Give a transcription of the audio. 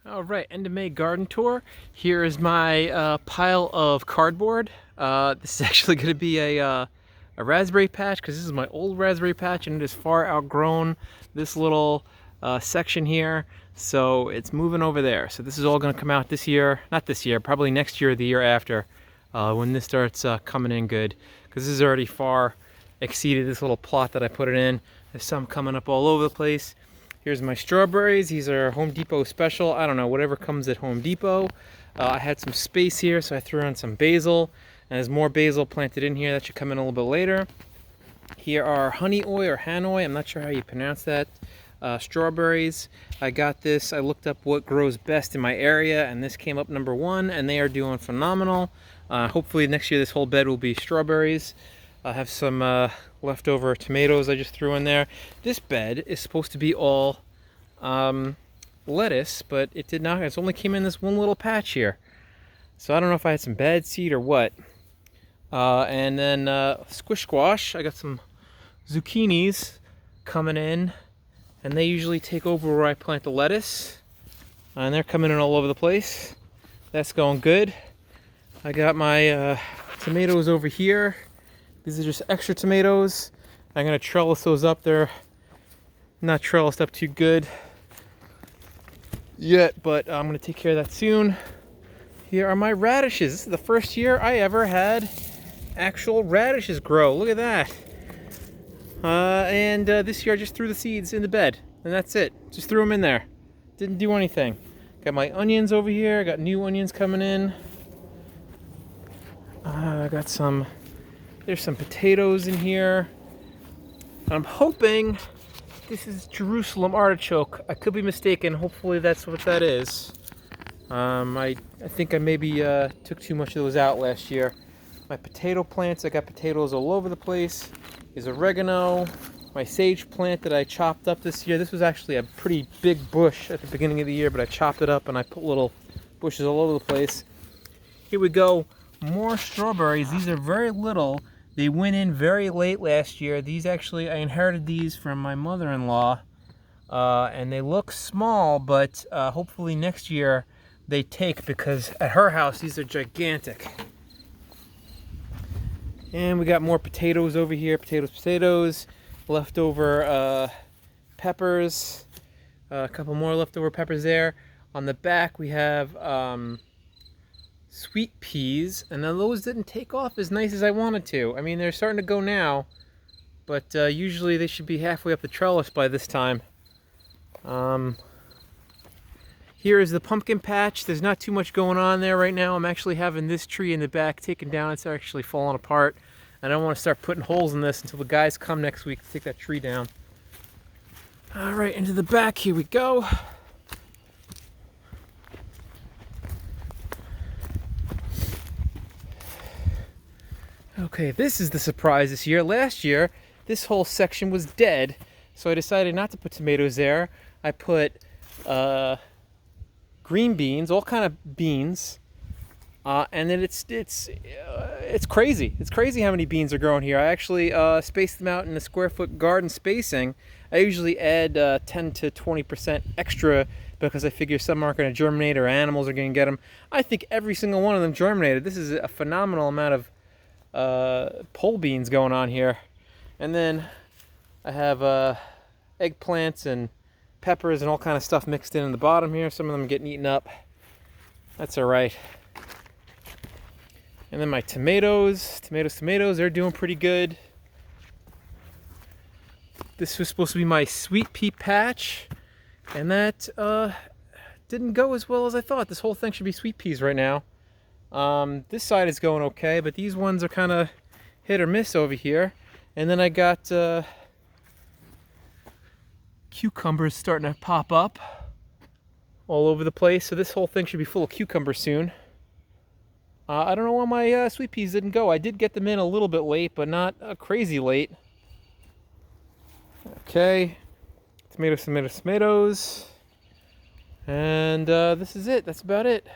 All right, end of May garden tour. Here is my pile of cardboard. This is actually going to be a raspberry patch because this is my old raspberry patch and it is far outgrown this little section here. So it's moving over there. So this is all going to come out this year. Not this year, probably next year or the year after when this starts coming in good. Because this is already far exceeded this little plot that I put it in. There's some coming up all over the place. Here's my strawberries. These are Home Depot special. I don't know, whatever comes at Home Depot. I had some space here, so I threw on some basil. And there's more basil planted in here. That should come in a little bit later. Here are honey oil or Hanoi. I'm not sure how you pronounce that. Strawberries. I got this. I looked up what grows best in my area, and this came up #1, and they are doing phenomenal. Hopefully next year this whole bed will be strawberries. I have some leftover tomatoes I just threw in there. This bed is supposed to be all lettuce, but it did not. It only came in this one little patch here. So I don't know if I had some bad seed or what. And then squish squash. I got some zucchinis coming in, and they usually take over where I plant the lettuce. And they're coming in all over the place. That's going good. I got my tomatoes over here. These are just extra tomatoes. I'm gonna trellis those up. They're not trellised up too good yet, but I'm gonna take care of that soon. Here are my radishes. This is the first year I ever had actual radishes grow. Look at that. And this year I just threw the seeds in the bed, and that's it. Just threw them in there. Didn't do anything. Got my onions over here. I got new onions coming in. I got some. There's some potatoes in here. I'm hoping this is Jerusalem artichoke. I could be mistaken. Hopefully that's what that is. I think I maybe took too much of those out last year. My potato plants, I got potatoes all over the place. Is oregano. My sage plant that I chopped up this year. This was actually a pretty big bush at the beginning of the year, but I chopped it up and I put little bushes all over the place. Here we go. More strawberries. These are very little. They went in very late last year. These actually, I inherited these from my mother-in-law, and they look small, but hopefully next year they take, because at her house these are gigantic. And we got more potatoes over here. Potatoes. Leftover peppers. A couple more leftover peppers there. On the back we have sweet peas, and then those didn't take off as nice as I wanted to. I mean, they're starting to go now, but usually they should be halfway up the trellis by this time. Here is the pumpkin patch. There's not too much going on there right now. I'm actually having this tree in the back taken down. It's actually falling apart. I don't want to start putting holes in this until the guys come next week to take that tree down. All right, into the back, here we go. Okay, this is the surprise this year. Last year, this whole section was dead, so I decided not to put tomatoes there. I put green beans, all kind of beans, and then it's crazy. It's crazy how many beans are growing here. I actually spaced them out in a square foot garden spacing. I usually add 10 to 20% extra because I figure some aren't going to germinate or animals are going to get them. I think every single one of them germinated. This is a phenomenal amount of pole beans going on here. And then I have eggplants and peppers and all kind of stuff mixed in the bottom here. Some of them getting eaten up. That's all right. And then my tomatoes, they're doing pretty good. This was supposed to be my sweet pea patch, and that didn't go as well as I thought. This whole thing should be sweet peas right now. This side is going okay, but these ones are kind of hit or miss over here. And then I got cucumbers starting to pop up all over the place. So this whole thing should be full of cucumbers soon. I don't know why my sweet peas didn't go. I did get them in a little bit late, but not crazy late. Okay, tomatoes. And this is it. That's about it.